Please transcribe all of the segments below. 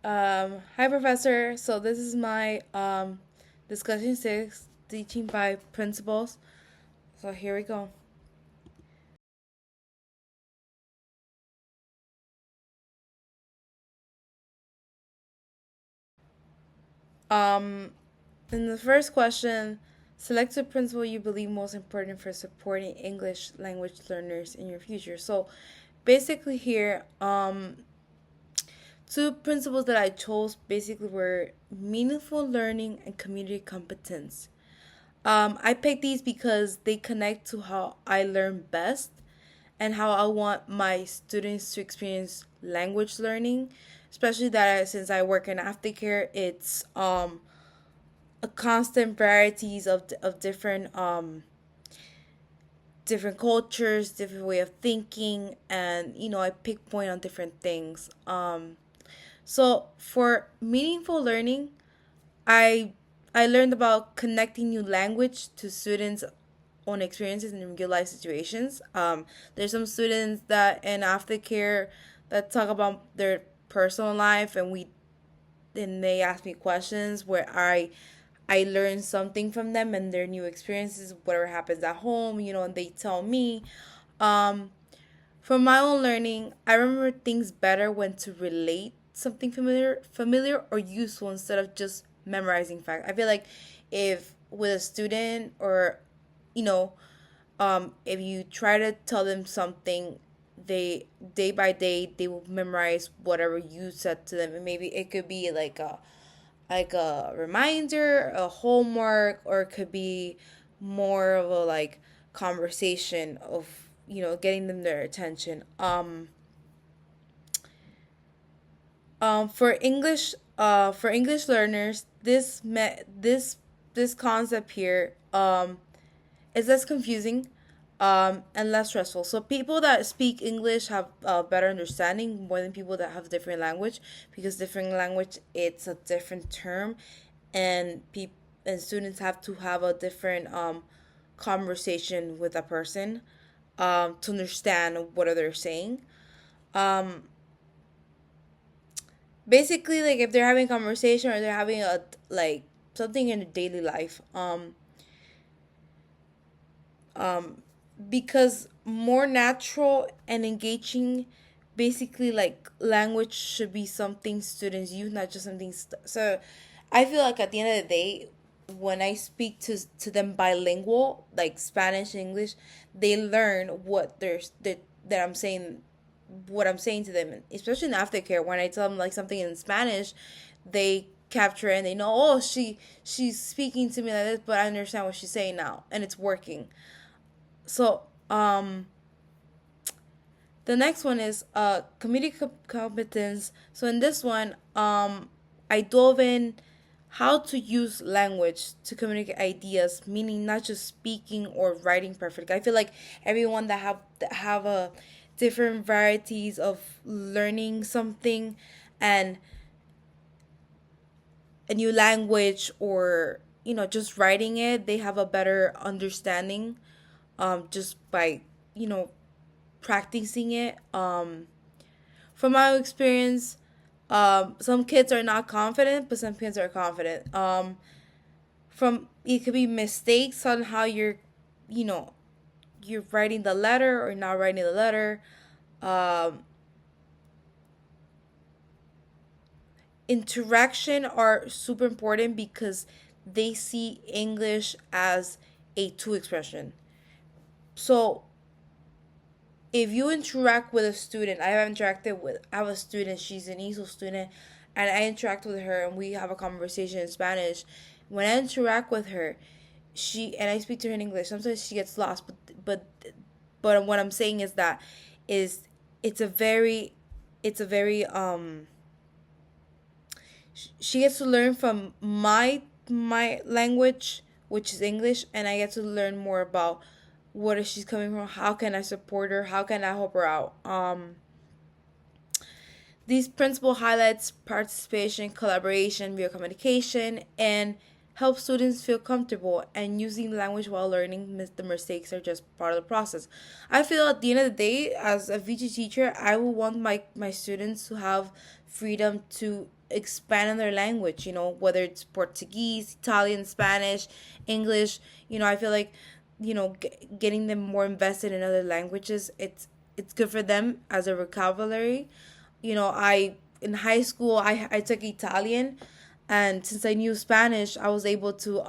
Hi, Professor. So this is my discussion six, teaching by principles. So here we go. Um, in the first question, select the principle you believe most important for supporting English language learners in your future. So basically here, two principles that I chose basically were meaningful learning and community competence. I picked these because they connect to how I learn best and how I want my students to experience language learning, especially that since I work in aftercare, it's a constant varieties of different cultures, different way of thinking, and I pick point on different things. So for meaningful learning, I I learned about connecting new language to students' own experiences in real life situations. There's some students that in aftercare that talk about their personal life, and they ask me questions where I learn something from them and their new experiences, whatever happens at home, and they tell me. Um, from my own learning, I remember things better when to relate something familiar or useful instead of just memorizing facts. I feel like if with a student or you know, if you try to tell them something, they day by day they will memorize whatever you said to them, and maybe it could be like a reminder, a homework, or it could be more of a like conversation of getting them their attention. For English learners, this concept here is less confusing and less stressful. So people that speak English have a better understanding more than people that have different language, because different language it's a different term, and people and students have to have a different conversation with a person to understand what they're saying. Um, Basically, like if they're having a conversation or they're having a like something in a daily life, um because more natural and engaging, basically like language should be something students use, not just something so I feel like at the end of the day, when I speak to them bilingual, like Spanish and English, they learn that I'm saying, what I'm saying to them, especially in aftercare. When I tell them like something in Spanish, they capture it and they know, oh, she's speaking to me like this, but I understand what she's saying now, and it's working. So, the next one is community competence. So in this one, I dove in how to use language to communicate ideas, meaning not just speaking or writing perfect. I feel like everyone that have a different varieties of learning something and a new language, or just writing it, they have a better understanding just by you know practicing it. From my experience, some kids are not confident, but some kids are confident. From it could be mistakes on how you know, you're writing the letter or not writing the letter. Um, Interaction are super important because they see English as a two expression. So if you interact with a student, I have a student, she's an ESOL student, and I interact with her and we have a conversation in Spanish. When I interact with her, and I speak to her in English, sometimes she gets lost, but what I'm saying is that is it's a very it's a very she gets to learn from my language, which is English, and I get to learn more about what is she's coming from, how can I support her, how can I help her out. These principle highlights participation, collaboration, via communication, and help students feel comfortable and using language while learning. The mistakes are just part of the process. I feel at the end of the day, as a VG teacher, I will want my students to have freedom to expand on their language, whether it's Portuguese, Italian, Spanish, English. I feel like, getting them more invested in other languages, it's good for them as a vocabulary. I in high school I took Italian, and since I knew Spanish, I was able to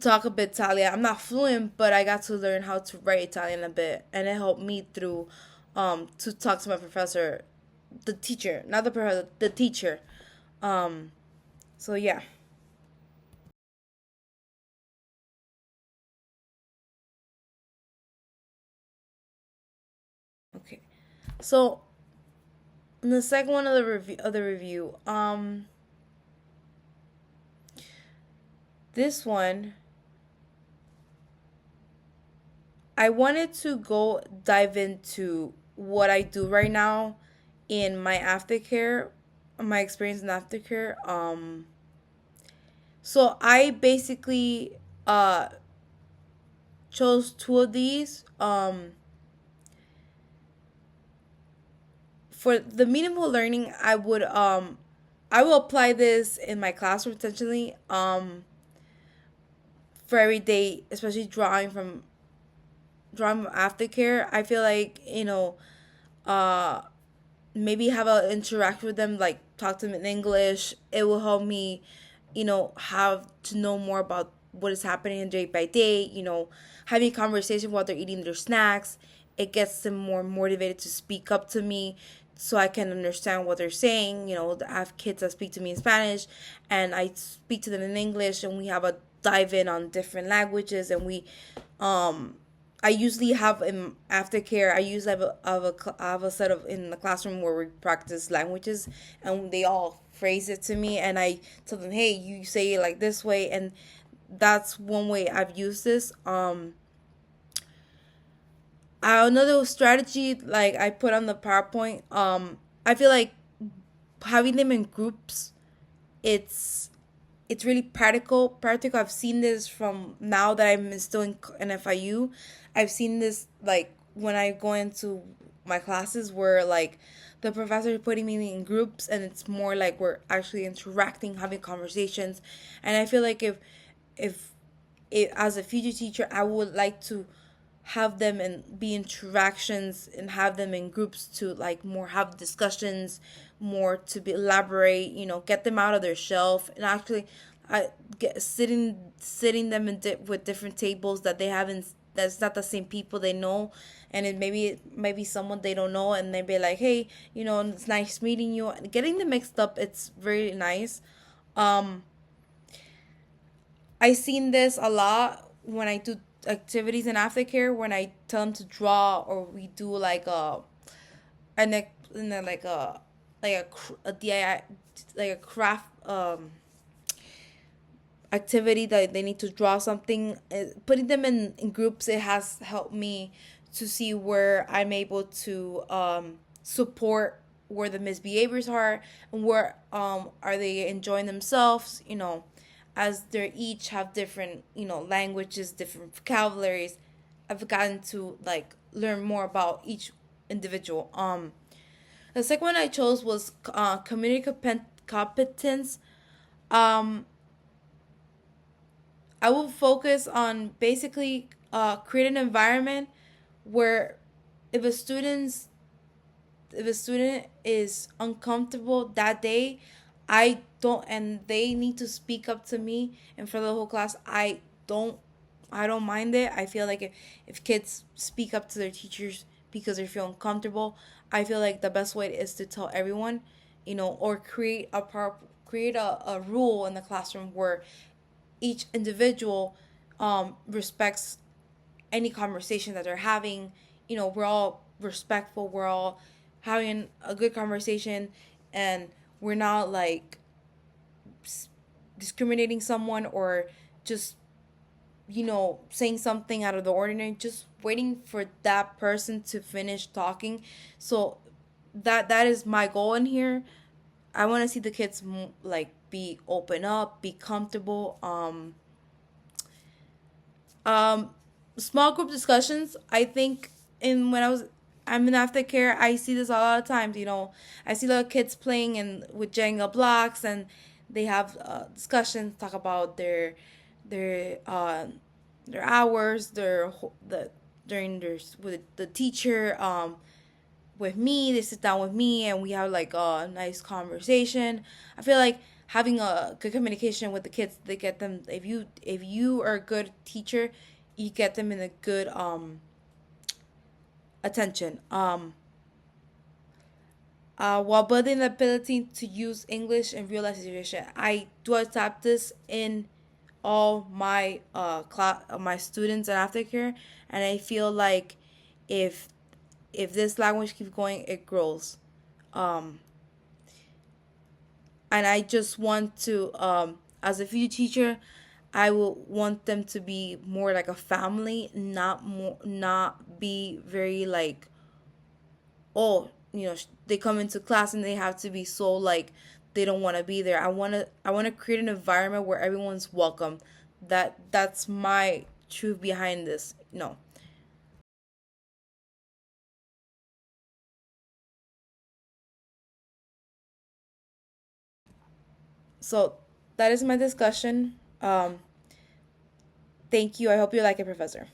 talk a bit Italian. I'm not fluent, but I got to learn how to write Italian a bit, and it helped me through to talk to my professor, the teacher, not the professor, the teacher. Um, so yeah. Okay. So in the second one of the review, this one I wanted to go dive into what I do right now in my aftercare, my experience in aftercare. So I basically chose two of these. For the meaningful learning, I will apply this in my classroom potentially. For every day, especially drawing from aftercare. I feel like, uh maybe have a interact with them, like talk to them in English. It will help me, have to know more about what is happening day by day. Having conversation while they're eating their snacks. It gets them more motivated to speak up to me, so I can understand what they're saying. I have kids that speak to me in Spanish, and I speak to them in English, and we have a dive in on different languages, and um, I usually have in aftercare. I usually have a set of in the classroom where we practice languages, and they all phrase it to me, and I tell them, "Hey, you say it like this way," and that's one way I've used this. Another strategy, like I put on the PowerPoint. I feel like having them in groups, it's it's really practical. I've seen this from now that I'm still in FIU. I've seen this like when I go into my classes where like the professor is putting me in groups, and it's more like we're actually interacting, having conversations. And I feel like if as a future teacher, I would like to have them and be interactions and have them in groups to like more have discussions, more to be elaborate, get them out of their shelf, and actually I get sitting them with different tables that they haven't, that's not the same people they know. And it maybe someone they don't know, and they be like, hey, it's nice meeting you. Getting them mixed up, it's very nice. um I seen this a lot when I do activities in aftercare, when I tell them to draw, or we do like an a DIY, like a craft activity that they need to draw something. Putting them in groups, it has helped me to see where I'm able to support where the misbehaviors are, and where are they enjoying themselves, as they each have different, languages, different vocabularies. I've gotten to like learn more about each individual. The second one I chose was community competence. um I will focus on basically create an environment where if a student's if a student is uncomfortable that day, I don't, and they need to speak up to me in front of the whole class. Don't I don't mind it. I feel like if kids speak up to their teachers because they feel uncomfortable, I feel like the best way is to tell everyone, or create a rule in the classroom where each individual respects any conversation that they're having. We're all respectful. We're all having a good conversation, and we're not like discriminating someone, or just saying something out of the ordinary. Just waiting for that person to finish talking. So that is my goal in here. I want to see the kids like be open up, be comfortable. Um, small group discussions. I think in when I was I'm in aftercare. I see this a lot of times. I see little kids playing and with Jenga blocks, and they have discussions, talk about their their hours, the during their with the teacher. With me, they sit down with me, and we have like a nice conversation. I feel like having a good communication with the kids, they get them. If you are a good teacher, you get them in a good attention. While building the ability to use English in real life situation, I do adapt this in all my my students and aftercare, and I feel like if if this language keeps going, it grows. Um, and I just want to, as a future teacher, I will want them to be more like a family, not be very like, oh, they come into class and they have to be so like they don't want to be there. I want to create an environment where everyone's welcome. That's my truth behind this. No. So that is my discussion. Thank you. I hope you like it, Professor.